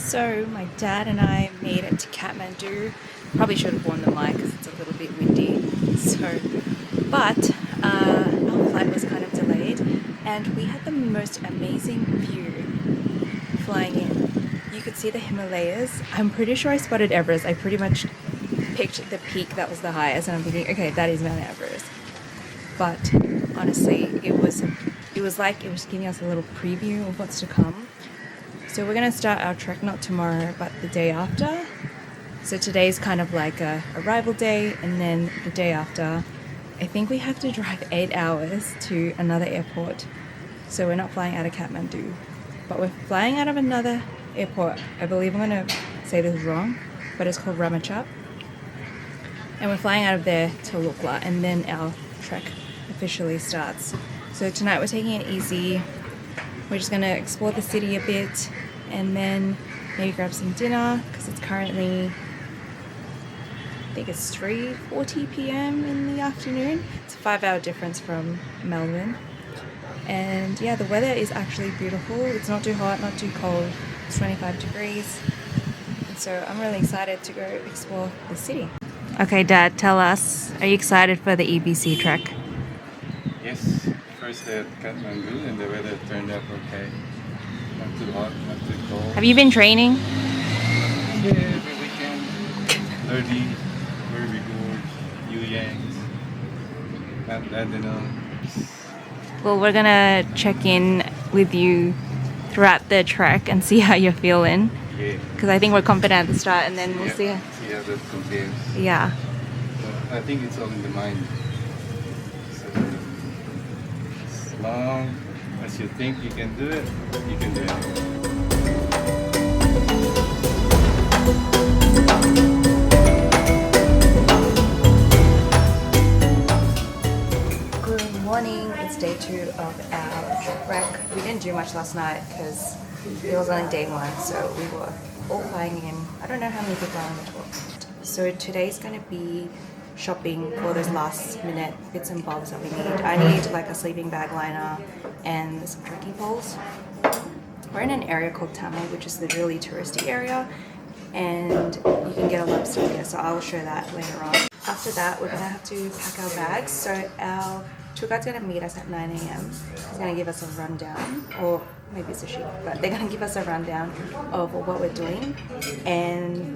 So my dad and I made it to Kathmandu. Probably should have worn the mic because it's a little bit windy. But our flight was kind of delayed, and we had the most amazing view flying in. You could see the Himalayas. I'm pretty sure I spotted Everest. I pretty much picked the peak that was the highest, and I'm thinking, okay, that is Mount Everest. But honestly, it was like it was giving us a little preview of what's to come. So we're going to start our trek not tomorrow, but the day after. So today's kind of like a arrival day, and then the day after, I think we have to drive 8 hours to another airport. So we're not flying out of Kathmandu, but we're flying out of another airport. I believe I'm going to say this wrong, but it's called Ramachap. And we're flying out of there to Lukla, and then our trek officially starts. So tonight we're taking it easy. We're just going to explore the city a bit and then maybe grab some dinner because it's currently, I think it's 3:40 p.m. in the afternoon. It's a 5-hour difference from Melbourne. And yeah, the weather is actually beautiful. It's not too hot, not too cold. It's 25 degrees. And so I'm really excited to go explore the city. Okay, Dad, tell us, are you excited for the EBC trek? Yes, first day at Kathmandu and the weather turned out okay. Not too hot, not too cold. Have you been training? Yeah, every weekend. 30, where we go, Yu Yangs. I don't know. Well, we're gonna check in with you throughout the trek and see how you're feeling. Yeah. Because I think we're confident at the start, and then we'll see. See how that compares. Yeah. But I think it's all in the mind. So, as long as you think you can do it, you can do it. Good morning. It's day 2 of our trek. We didn't do much last night because it was only day 1, so we were all flying in. I don't know how many people are on the tour. So today's going to be shopping for those last minute bits and bobs that we need. I need like a sleeping bag liner and some trekking poles. We're in an area called Tamil, which is the really touristy area, and you can get a lot of stuff here, so I'll show that later on. After that, we're going to have to pack our bags. So our tour guide's going to meet us at 9 a.m. He's going to give us a rundown, or maybe it's a sheep, but they're going to give us a rundown of what we're doing. And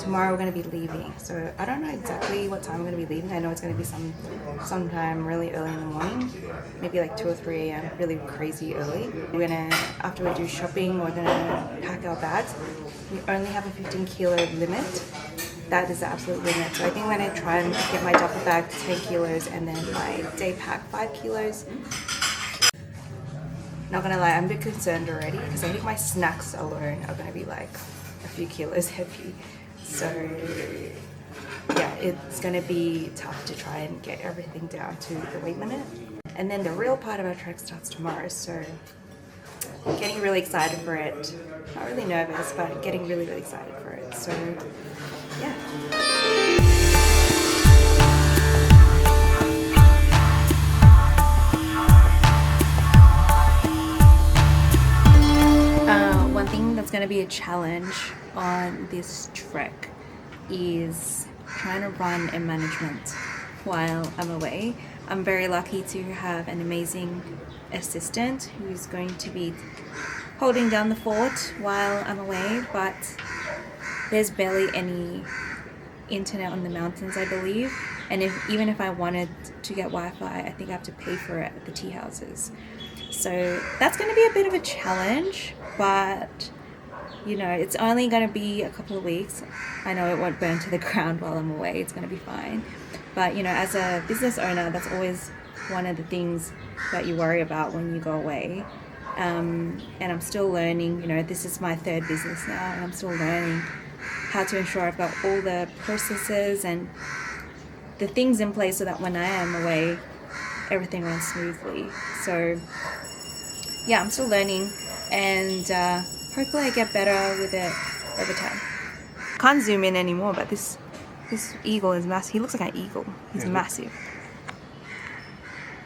tomorrow we're going to be leaving. So I don't know exactly what time we're going to be leaving. I know it's going to be sometime really early in the morning, maybe like 2 or 3 a.m., really crazy early. We're going to, after we do shopping, we're going to pack our bags. We only have a 15 kilo limit. That is the absolute limit. So I think I'm going to try and get my duffel bag to 10 kilos and then my day pack 5 kilos. Not gonna lie, I'm a bit concerned already because I think my snacks alone are gonna be like a few kilos heavy. So yeah, it's gonna be tough to try and get everything down to the weight limit. And then the real part of our trek starts tomorrow, so getting really excited for it. Not really nervous, but getting really, really excited for it. So yeah. One thing that's going to be a challenge on this trek is trying to run Emme Management while I'm away. I'm very lucky to have an amazing assistant who's going to be holding down the fort while I'm away, but there's barely any internet on the mountains, I believe. And even if I wanted to get Wi-Fi, I think I have to pay for it at the tea houses. So that's going to be a bit of a challenge, but you know, it's only going to be a couple of weeks. I know it won't burn to the ground while I'm away. It's going to be fine. But you know, as a business owner, that's always one of the things that you worry about when you go away. And I'm still learning, you know, this is my 3rd business now, and I'm still learning how to ensure I've got all the processes and the things in place so that when I am away, everything runs smoothly. So yeah, I'm still learning, and hopefully I get better with it over time. Can't zoom in anymore, but this eagle is massive. He looks like an eagle. He's massive.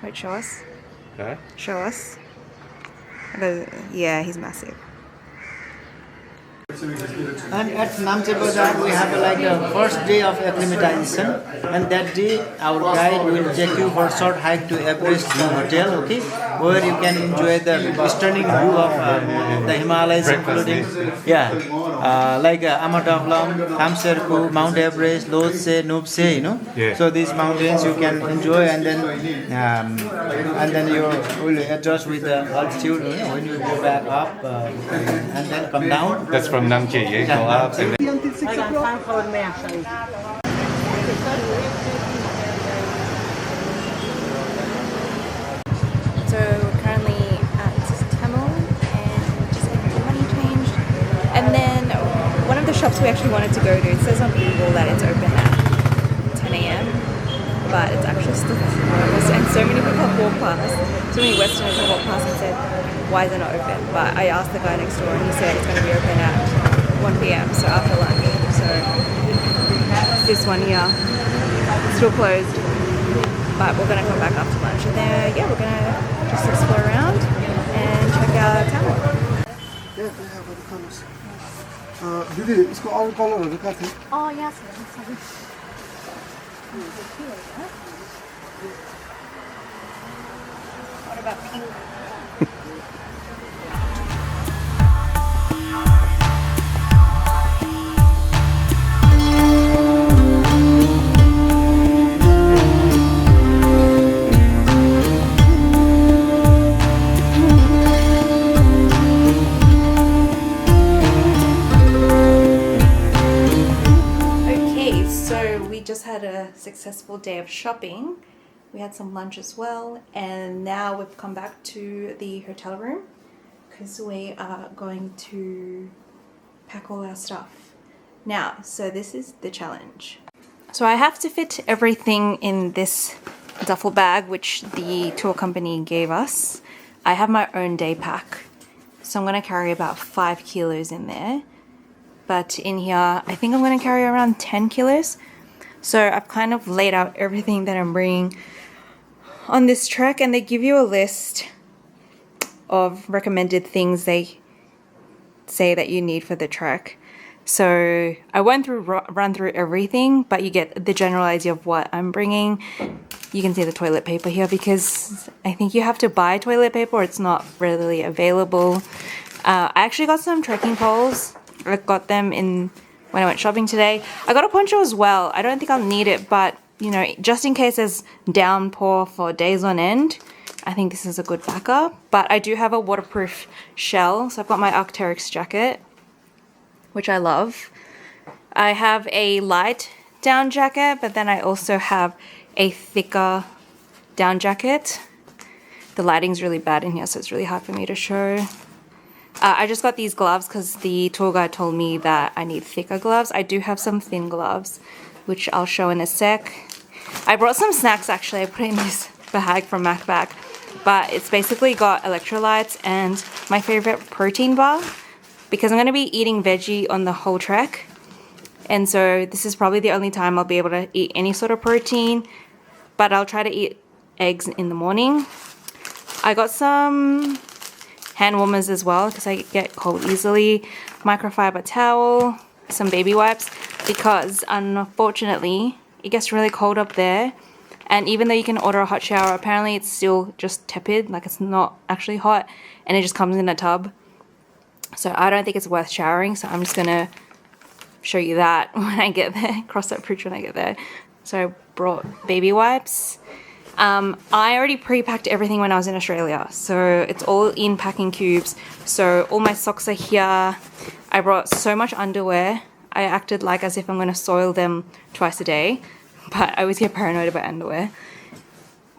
Wait, show us. Huh? Show us. Yeah, he's massive. And at Namche Bazar, we have like a first day of acclimatization, and that day our guide will take you for a short hike to Everest Hotel, okay, where you can enjoy the stunning view of the Himalayas, including Amatavlam, Kamserku, Mount Everest, Lhotse, Nupse, you know. Yeah. So these mountains you can enjoy, and then you will adjust with the altitude, you know, when you go back up and then come down. That's from Namche, yeah? Go up and then... So we're currently at Tamil and just getting the money changed. And then one of the shops we actually wanted to go to, it says on Google that it's open at 10 a.m. but it's actually still closed. And so many people have walked past, so many Westerners have walked past and said, why is it not open? But I asked the guy next door and he said it's going to be open at 1 p.m. so after lunch. So this one here, still closed. But we're gonna come back after lunch and then we're gonna just explore around and check out Tamil. Yeah, they have other colors. Didi, इसको और कलरहरू कहाँ थियो? यहाँ छ सबै What about pink? Just had a successful day of shopping. We had some lunch as well, and now we've come back to the hotel room because we are going to pack all our stuff now. So this is the challenge. So I have to fit everything in this duffel bag which the tour company gave us. I have my own day pack, so I'm going to carry about 5 kilos in there, but in here I think I'm going to carry around 10 kilos. So I've kind of laid out everything that I'm bringing on this trek, and they give you a list of recommended things they say that you need for the trek. So I went through run through everything, but you get the general idea of what I'm bringing. You can see the toilet paper here because I think you have to buy toilet paper or it's not readily available. I actually got some trekking poles. I got them in when I went shopping today. I got a poncho as well. I don't think I'll need it, but you know, just in case there's downpour for days on end, I think this is a good backup. But I do have a waterproof shell, so I've got my Arc'teryx jacket, which I love. I have a light down jacket, but then I also have a thicker down jacket. The lighting's really bad in here, so it's really hard for me to show. I just got these gloves because the tour guide told me that I need thicker gloves. I do have some thin gloves, which I'll show in a sec. I brought some snacks actually. I put in this bag from MacBack, but it's basically got electrolytes and my favorite protein bar because I'm going to be eating veggie on the whole trek. And so this is probably the only time I'll be able to eat any sort of protein, but I'll try to eat eggs in the morning. I got some hand warmers as well because I get cold easily, microfiber towel, some baby wipes because unfortunately it gets really cold up there, and even though you can order a hot shower, apparently it's still just tepid, like it's not actually hot, and it just comes in a tub. So I don't think it's worth showering, so I'm just gonna show you that when I get there, cross that bridge when I get there. So I brought baby wipes. I already pre-packed everything when I was in Australia, so it's all in packing cubes. So all my socks are here. I brought so much underwear. I acted like as if I'm going to soil them twice a day, but I always get paranoid about underwear.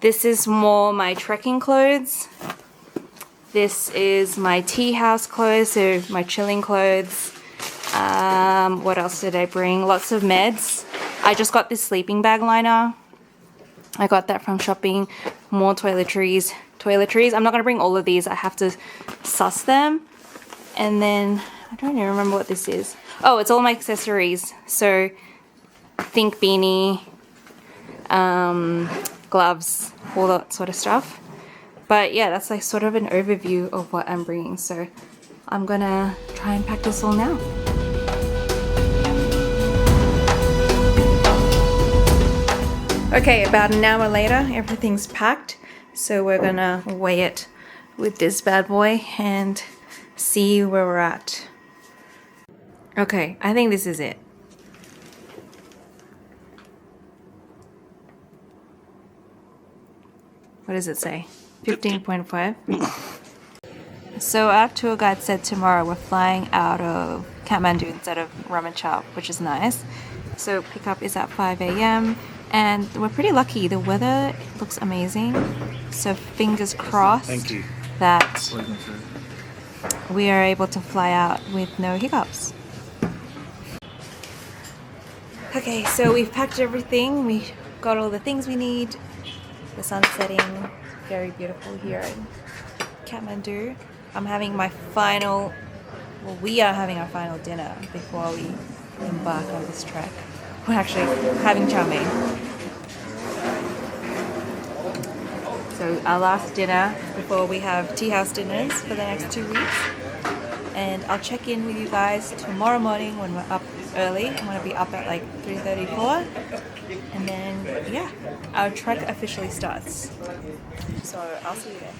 This is more my trekking clothes. This is my tea house clothes, so my chilling clothes. What else did I bring? Lots of meds. I just got this sleeping bag liner. I got that from shopping. More toiletries. I'm not going to bring all of these. I have to suss them. And then, I don't even remember what this is. Oh, it's all my accessories. So, think beanie, gloves, all that sort of stuff. But yeah, that's like sort of an overview of what I'm bringing. So, I'm going to try and pack this all now. Okay, about an hour later, everything's packed. So we're gonna weigh it with this bad boy and see where we're at. Okay, I think this is it. What does it say? 15.5. So our tour guide said tomorrow we're flying out of Kathmandu instead of Ramachap, which is nice. So pickup is at 5 a.m. and we're pretty lucky. The weather looks amazing. So fingers crossed that we are able to fly out with no hiccups. Okay, so we've packed everything. We got all the things we need. The sun's setting, very beautiful here in Kathmandu. I'm having my final, well, we are having our final dinner before we embark on this trek. We're actually having chow mein. So our last dinner before we have tea house dinners for the next 2 weeks. And I'll check in with you guys tomorrow morning when we're up early. I'm going to be up at like 3:34. And then, yeah, our trek officially starts. So I'll see you there.